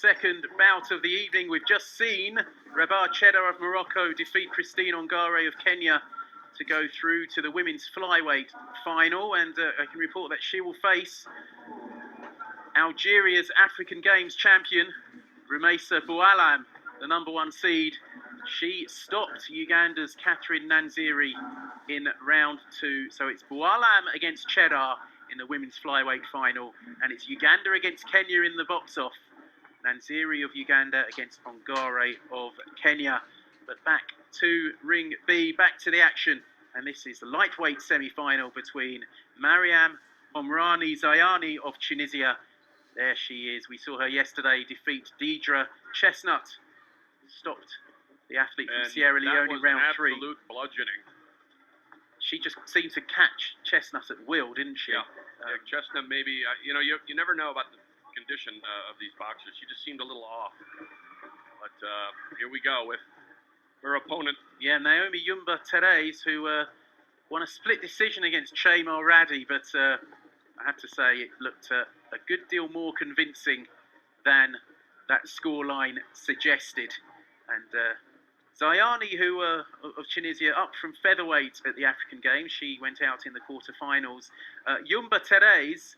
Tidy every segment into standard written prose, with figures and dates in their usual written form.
second bout of the evening. We've just seen Rabat Cheddar of Morocco defeat Christine Ongare of Kenya to go through to the women's flyweight final, and I can report that she will face Algeria's African Games champion, Rumeisa Boualam, the #1 seed. She stopped Uganda's Catherine Nanziri in round 2. So it's Boualam against Cheddar in the women's flyweight final, and it's Uganda against Kenya in the box-off. Nanziri of Uganda against Ongare of Kenya. But back to Ring B, back to the action. And this is the lightweight semi-final between Mariam HOMRANI Zayani of Tunisia. There she is. We saw her yesterday defeat Deidre Chestnut. Stopped the athlete from Sierra Leone in round 3. Absolute bludgeoning. She just seemed to catch Chestnut at will, didn't she? Yeah. Chestnut maybe, you never know about the condition of these boxers. She just seemed a little off. But here we go with her opponent. Yeah, Naomi Yumba Therese, who won a split decision against Shaymar Raddi, but I have to say it looked a good deal more convincing than that scoreline suggested. And Zayani, who of Tunisia, up from featherweight at the African Games. She went out in the quarterfinals. Yumba Therese,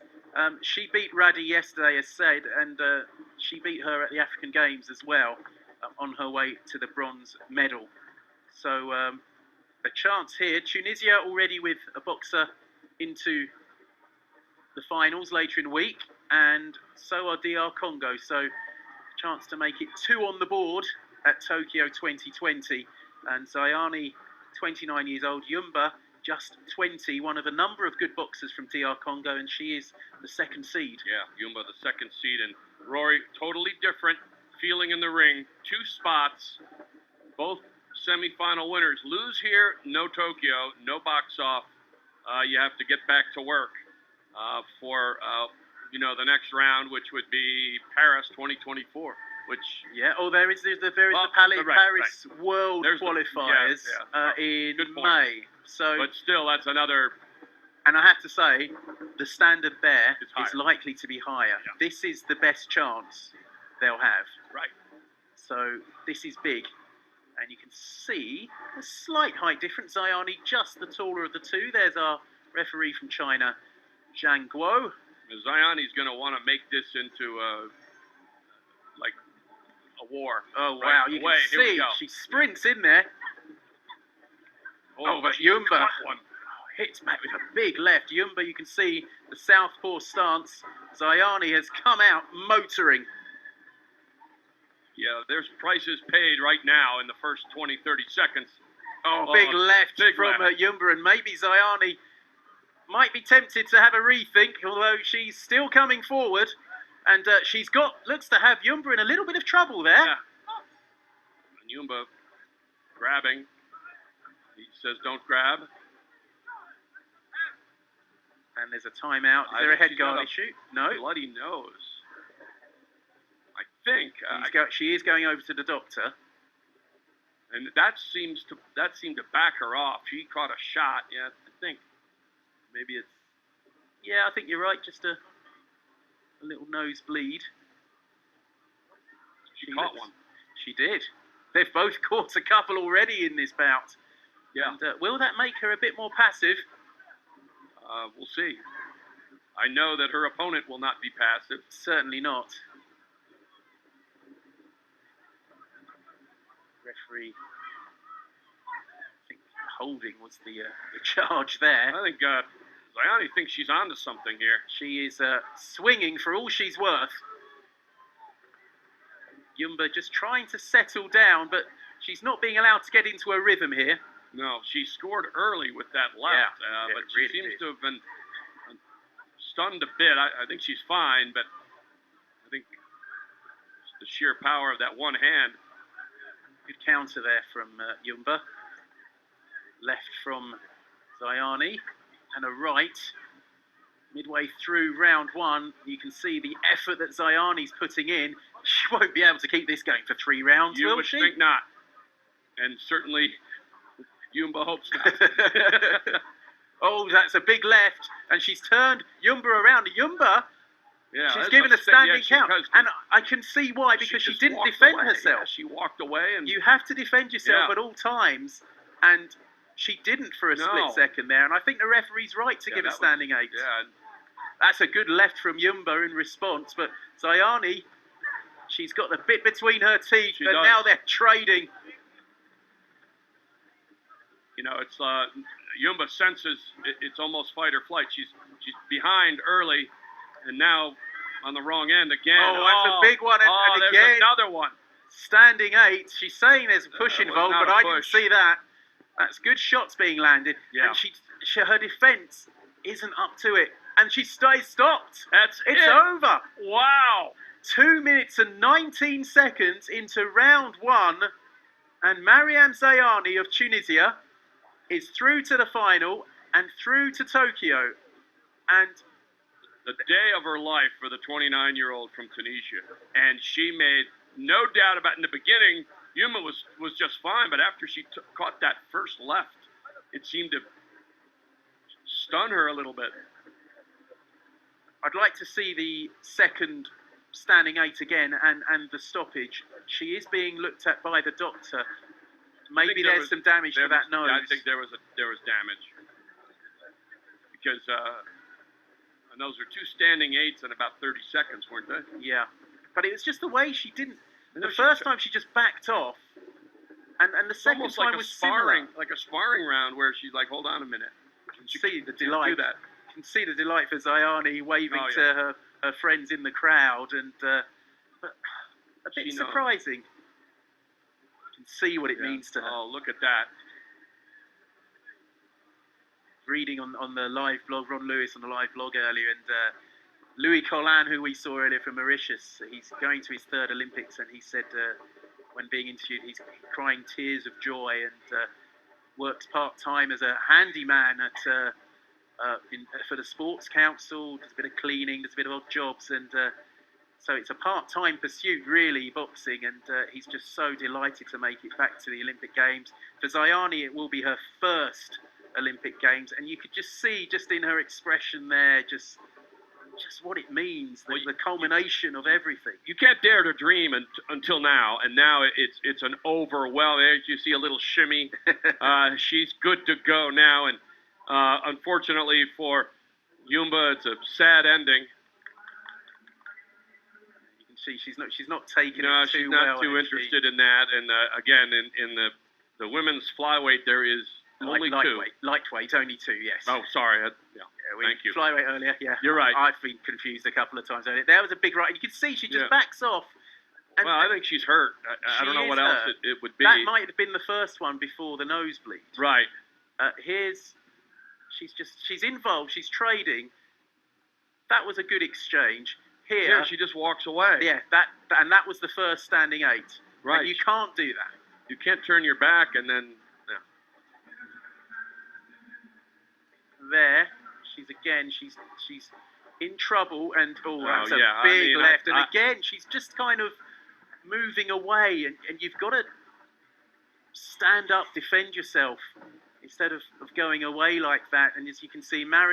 she beat Raddi yesterday, as said, and she beat her at the African Games as well, on her way to the bronze medal. So a chance here. Tunisia already with a boxer into the finals later in the week, and so are DR Congo. So chance to make it 2 on the board at Tokyo 2020. And Zayani, 29 years old, Yumba, just 20, one of a number of good boxers from DR Congo, and she is the 2nd seed. Yeah, Yumba, the 2nd seed, and Rory, totally different feeling in the ring. 2 spots, both semi-final winners. Lose here, no Tokyo, no box off. You have to get back to work for the next round, which would be Paris 2024. Which there is the Paris World qualifiers in May. So, but still, that's another. And I have to say, the standard there is likely to be higher. Yeah. This is the best chance they'll have. Right. So this is big, and you can see a slight height difference. Zayani just the taller of the two. There's our referee from China, Zhang Guo. Zayani's going to want to make this into a war. Oh, wow. You can see she sprints in there. But Yumba hits back with a big left. Yumba, you can see the southpaw stance. Zayani has come out motoring. Yeah, there's prices paid right now in the first 20, 30 seconds. Big left from Yumba, and maybe Zayani might be tempted to have a rethink, although she's still coming forward. And she's looks to have Yumba in a little bit of trouble there. Yeah. And Yumba grabbing. He says, don't grab. And there's a timeout. Is there a head guard issue? No. Bloody nose. I think. She is going over to the doctor. And that seemed to back her off. She caught a shot. Yeah, I think maybe it's. Yeah, I think you're right. Just a little nosebleed. She caught one. She did. They've both caught a couple already in this bout. Yeah. And, will that make her a bit more passive? We'll see. I know that her opponent will not be passive. Certainly not. Referee, I think holding was the charge there. I think Zayani thinks she's onto something here. She is swinging for all she's worth. Yumba just trying to settle down, but she's not being allowed to get into a rhythm here. No, she scored early with that left, but she really seems to have been stunned a bit. I think she's fine, but I think the sheer power of that one hand. Good counter there from Yumba. Left from Zayani. And a right. Midway through round 1, you can see the effort that Zayani's putting in. She won't be able to keep this going for 3 rounds, will she? You would think not. And certainly, Yumba hopes not. Oh, that's a big left. And she's turned Yumba around. Yumba Yeah, she's given a standing count, and I can see why, because she didn't defend herself. Yeah, she walked away, and you have to defend yourself at all times, and she didn't for a split second there. And I think the referee's right to give a standing 8. Yeah, that's a good left from Yumba in response, but Zayani, she's got the bit between her teeth, and now they're trading. You know, it's Yumba senses it's almost fight or flight. She's behind early, and now on the wrong end again. Oh, that's a big one, and there's again another one. Standing 8. She's saying there's a push involved, but I didn't see that. That's good shots being landed, and her defense isn't up to it, and she stays stopped. It's over. Wow. 2 minutes and 19 seconds into round 1, and Mariam Zayani of Tunisia is through to the final and through to Tokyo. And the day of her life for the 29-year-old from Tunisia. And she made no doubt about it. In the beginning, Yumba was just fine, but after she caught that first left, it seemed to stun her a little bit. I'd like to see the second standing 8 again and the stoppage. She is being looked at by the doctor. Maybe there's some damage to that nose. Yeah, I think there was damage. Because and those are 2 standing 8s in about 30 seconds, weren't they? Yeah. But it was just the way she didn't. The first time she just backed off, and the second time was similar. Like a sparring round where she's like, hold on a minute. You can see the delight. You can see the delight for Zayani waving to her friends in the crowd, and but a bit surprising. You can see what it means to her. Oh, look at that. Reading on the live blog, Ron Lewis on the live blog earlier, and Louis Collin, who we saw earlier from Mauritius, he's going to his 3rd Olympics, and he said when being interviewed, he's crying tears of joy, and works part-time as a handyman for the Sports Council, does a bit of cleaning, does a bit of odd jobs, and so it's a part-time pursuit, really, boxing, and he's just so delighted to make it back to the Olympic Games. For Zayani, it will be her first Olympic Games, and you could just see, just in her expression there, just what it means, the culmination of everything. You can't dare to dream until now, and now it's an overwhelming. You see a little shimmy. She's good to go now, and unfortunately for Yumba, it's a sad ending. You can see she's not taking it too well. She's not too interested in that. And again, in the women's flyweight, there is only 2. Lightweight, only 2, yes. Oh, sorry. Thank you. Flyweight earlier, yeah. You're right. I've been confused a couple of times earlier. There was a big right. You can see she just backs off. And, well, I think she's hurt. I don't know what else it would be. That might have been the first one before the nosebleed. Right. She's involved. She's trading. That was a good exchange. Here, she just walks away. Yeah, that was the first standing 8. Right. And you can't do that. You can't turn your back and then. There, she's in trouble, and that's a big left, and again she's just kind of moving away, and you've got to stand up, defend yourself instead of going away like that. And as you can see, Mariam